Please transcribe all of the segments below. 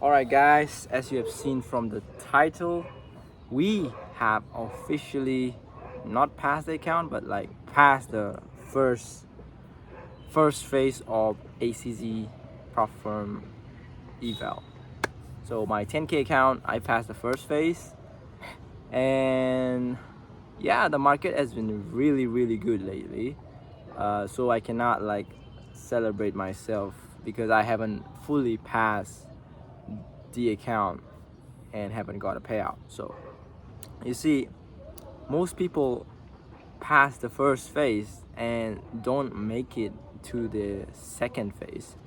Alright guys, as you have seen from the title, we have officially not passed the account but like passed the first phase of ACZ prop firm eval. So my 10k account, I passed the first phase, and yeah, the market has been really good lately. So I cannot like celebrate myself because I haven't fully passed the account and haven't got a payout. So you see, most people pass the first phase and don't make it to the second phase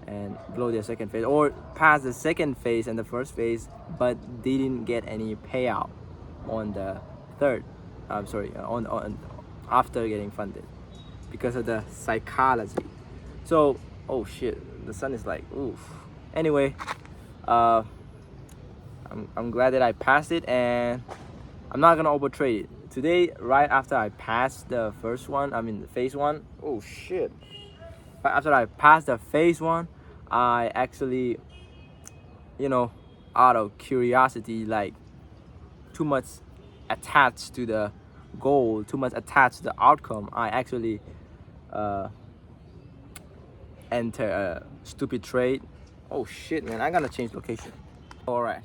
and blow their second phase, or pass the second phase and the first phase but didn't get any payout on the third on after getting funded because of the psychology. So oh shit, the sun is like oof. Anyway, uh I'm glad that I passed it, and I'm not gonna overtrade it today. Right after I passed the first one, I mean the phase one. Oh shit! Right after I passed the phase one, I actually, you know, out of curiosity, like too much attached to the goal, too much attached to the outcome, I actually uh, enter a stupid trade. Oh shit, man! I gotta change location. All right.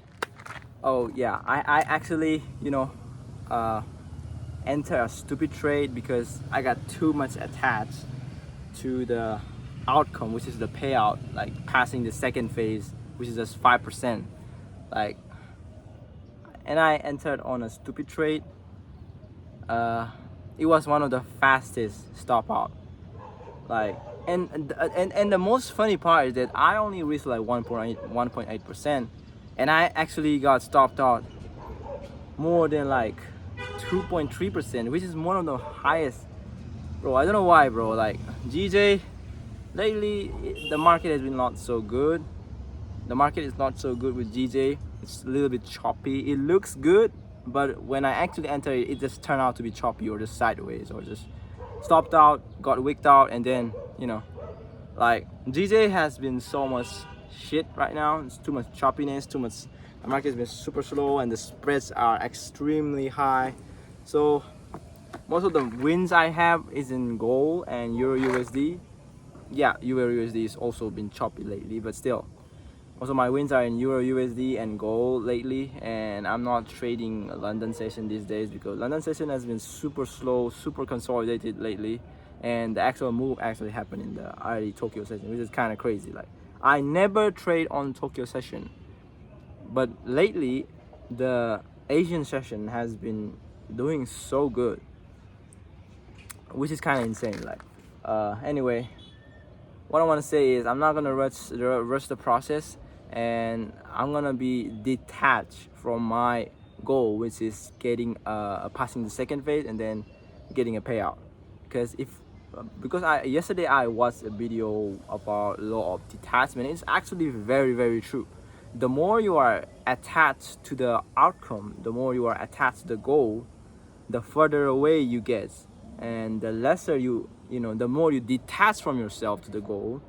Oh yeah, I actually, uh, enter a stupid trade because I got too much attached to the outcome, which is the payout, like passing the second phase, which is just 5%. Like, and I entered on a stupid trade. Uh, it was one of the fastest stop out. Like, and the most funny part is that I only reached like 1.8%, and I actually got stopped out more than like 2.3%, which is one of the highest. Bro, I don't know why, bro. Like GJ, lately the market has been not so good. The market is not so good with GJ. It's a little bit choppy. It looks good, but when I actually enter it, it just turned out to be choppy or just sideways or just stopped out, got wicked out, and then like GJ has been so much shit right now. It's too much choppiness, too much. The market has been super slow, and the spreads are extremely high. So most of the wins I have is in gold and Euro USD. Yeah, Euro USD has also been choppy lately, but still. Also, my wins are in Euro USD and gold lately, and I'm not trading a London session these days because London session has been super slow, super consolidated lately, and the actual move actually happened in the early Tokyo session, which is kind of crazy. Like, I never trade on Tokyo session, but lately the Asian session has been doing so good, which is kind of insane. Like, anyway, what I want to say is I'm not gonna rush the process, and I'm gonna be detached from my goal, which is getting passing the second phase and then getting a payout. Because I yesterday I watched a video about law of detachment. It's actually very true. The more you are attached to the outcome, the more you are attached to the goal, the further away you get, and the lesser the more you detach from yourself to the goal,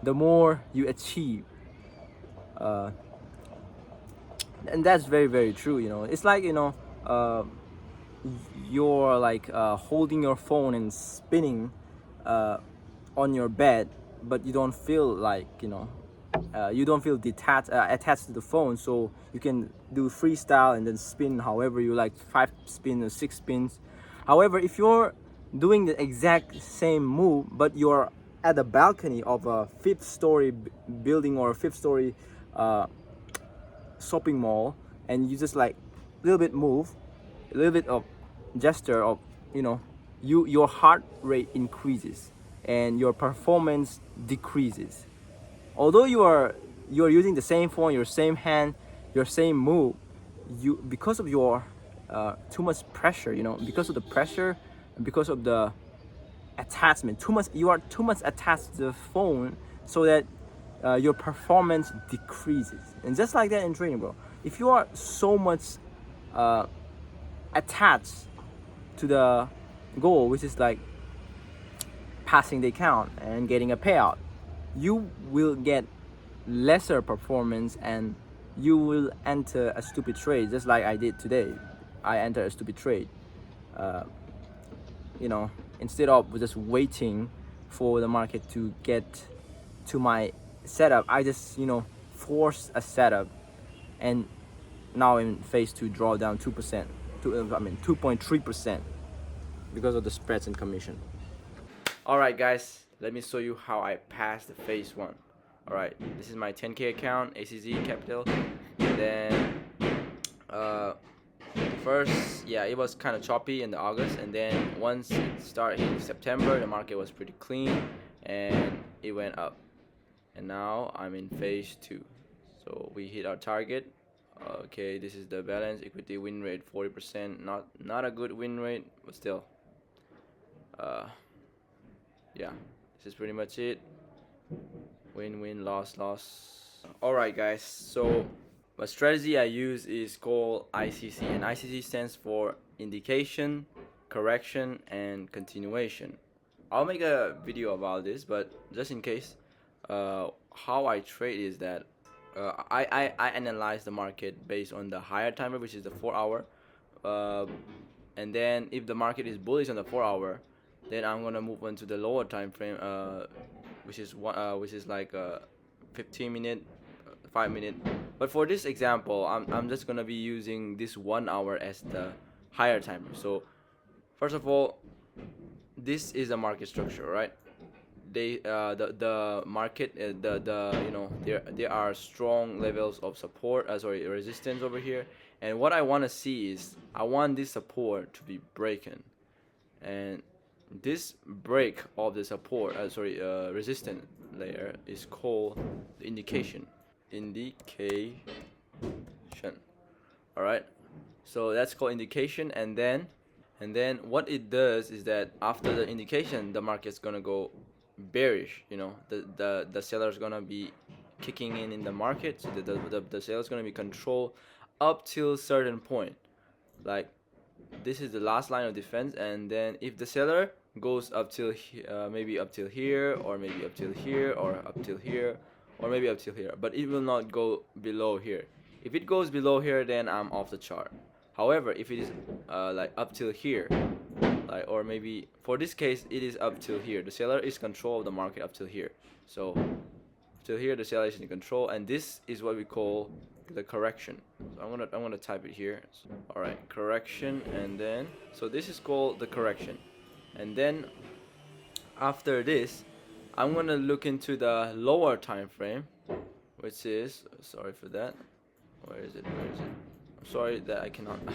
the more you achieve. uh, and that's very true. It's like, you're like holding your phone and spinning uh, on your bed, but you don't feel like, you don't feel attached to the phone, so you can do freestyle and then spin however you like, 5 spins or 6 spins. However, if you're doing the exact same move but you're at the balcony of a fifth story building or a fifth story shopping mall, and you just like a little bit move, a little bit of gesture of, your heart rate increases and your performance decreases. Although you're using the same phone, your same hand, your same move, you, because of your too much pressure, because of the pressure and because of the attachment, you are too much attached to the phone, so that your performance decreases. And just like that in training, bro, if you are so much attached to the goal, which is like passing the account and getting a payout, you will get lesser performance, and you will enter a stupid trade, just like I did today. I entered a stupid trade. uh, you know, instead of just waiting for the market to get to my setup, I just, force a setup, and now in phase 2 draw down 2%, 2.3%, because of the spreads and commission. All right, guys, let me show you how I passed the phase 1. All right, this is my 10K account, ACZ Capital. And then first, yeah, it was kind of choppy in the August, and then once it started in September, the market was pretty clean and it went up. And now I'm in phase 2. So we hit our target. Okay, this is the balance equity win rate 40%. Not a good win rate, but still. Yeah, this is pretty much it. Win, loss. Alright, guys, so the strategy I use is called ICC, and ICC stands for indication, correction, and continuation. I'll make a video about this, but just in case, how I trade is that I analyze the market based on the higher timer, which is the 4-hour, and then if the market is bullish on the 4-hour, then I'm gonna move on to the lower time frame, which is like 15-minute, 5-minute. But for this example, I'm just gonna be using this 1 hour as the higher timer. So first of all, this is a market structure, right? The market, there are strong levels of support, resistance over here, and what I want to see is I want this support to be broken, and this break of the support, resistance layer is called the indication. All right, so that's called indication. And then what it does is that after the indication, the market's gonna go bearish. The seller's gonna be kicking in the market, so the seller's gonna be controlled up till a certain point. Like, this is the last line of defense, and then if the seller goes up till maybe up till here, or maybe up till here, or up till here, or maybe up till here, but it will not go below here. If it goes below here, then I'm off the chart. However, if it is like up till here, or maybe for this case it is up till here, the seller is control of the market up till here. So till here the seller is in control, and this is what we call the correction. So I'm gonna type it here. All right, correction. And then so this is called the correction. And then after this, I'm gonna look into the lower time frame, which is, sorry for that, where is it? I'm sorry that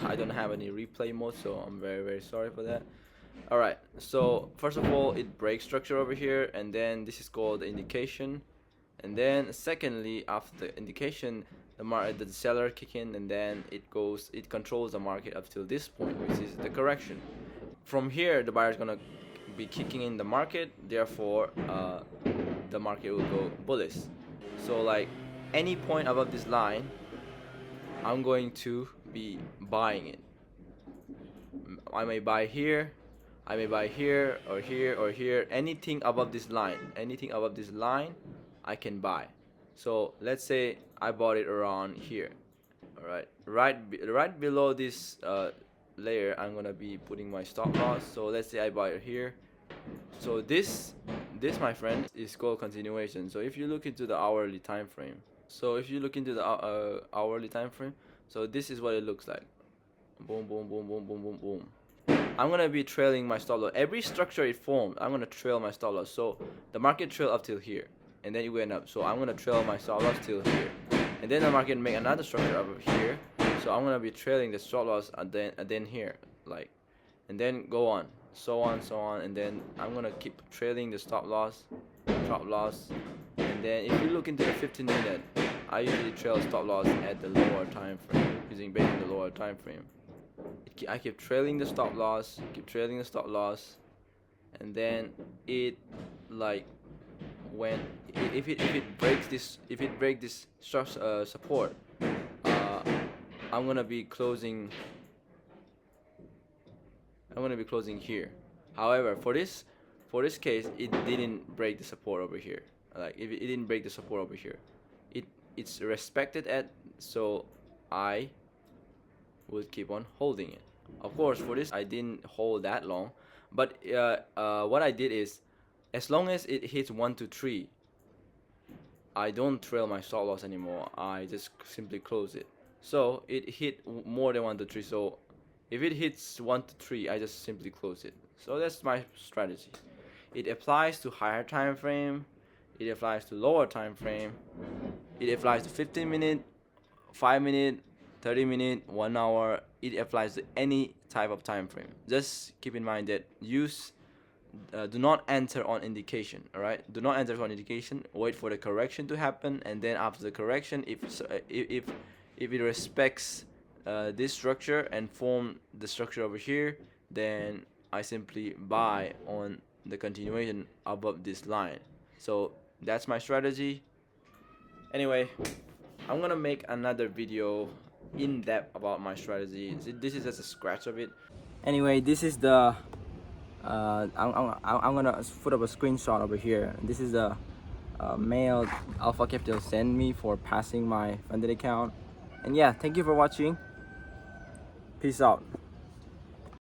I don't have any replay mode, so I'm very sorry for that. All right, so first of all, it breaks structure over here, and then this is called the indication. And then secondly, after the indication, the seller kick in, and then it controls the market up till this point, which is the correction. From here, the buyer is gonna be kicking in the market, therefore the market will go bullish. So like any point above this line, I'm going to be buying it. I may buy here, I may buy here, or here, or here. Anything above this line, I can buy. So let's say I bought it around here. All right, right below this layer, I'm gonna be putting my stop loss. So let's say I buy it here. So this my friend is called continuation. So if you look into the hourly time frame, so this is what it looks like. Boom, boom, boom, boom, boom, boom, boom. I'm gonna be trailing my stop loss. Every structure it formed, I'm gonna trail my stop loss. So the market trail up till here, and then it went up. So I'm gonna trail my stop loss till here, and then the market make another structure over here. So I'm gonna be trailing the stop loss, and then here, like, and then go on, so on, and then I'm gonna keep trailing the stop loss, and then if you look into the 15-minute, I usually trail stop loss at the lower time frame, based on the lower time frame. I keep trailing the stop loss, and then it, like, when if it breaks this support, I'm gonna be closing here. However, for this case, it didn't break the support over here. Like, if it didn't break the support over here, it's respected at, so I would keep on holding it. Of course, for this I didn't hold that long, but what I did is, as long as it hits 1 to 3, I don't trail my stop loss anymore. I just simply close it. So it hit more than 1 to 3. So if it hits 1 to 3, I just simply close it. So that's my strategy. It applies to higher time frame. It applies to lower time frame. It applies to 15 minute, 5 minute, 30 minute, 1 hour. It applies to any type of time frame. Just keep in mind that do not enter on indication. All right, do not enter on indication. Wait for the correction to happen, and then after the correction, if it respects this structure and form the structure over here, then I simply buy on the continuation above this line. So that's my strategy. Anyway, I'm gonna make another video in depth about my strategy. This is just a scratch of it. Anyway, this is the I'm gonna put up a screenshot over here. This is the mail Alpha Capital sent me for passing my funded account. And yeah, thank you for watching. Peace out.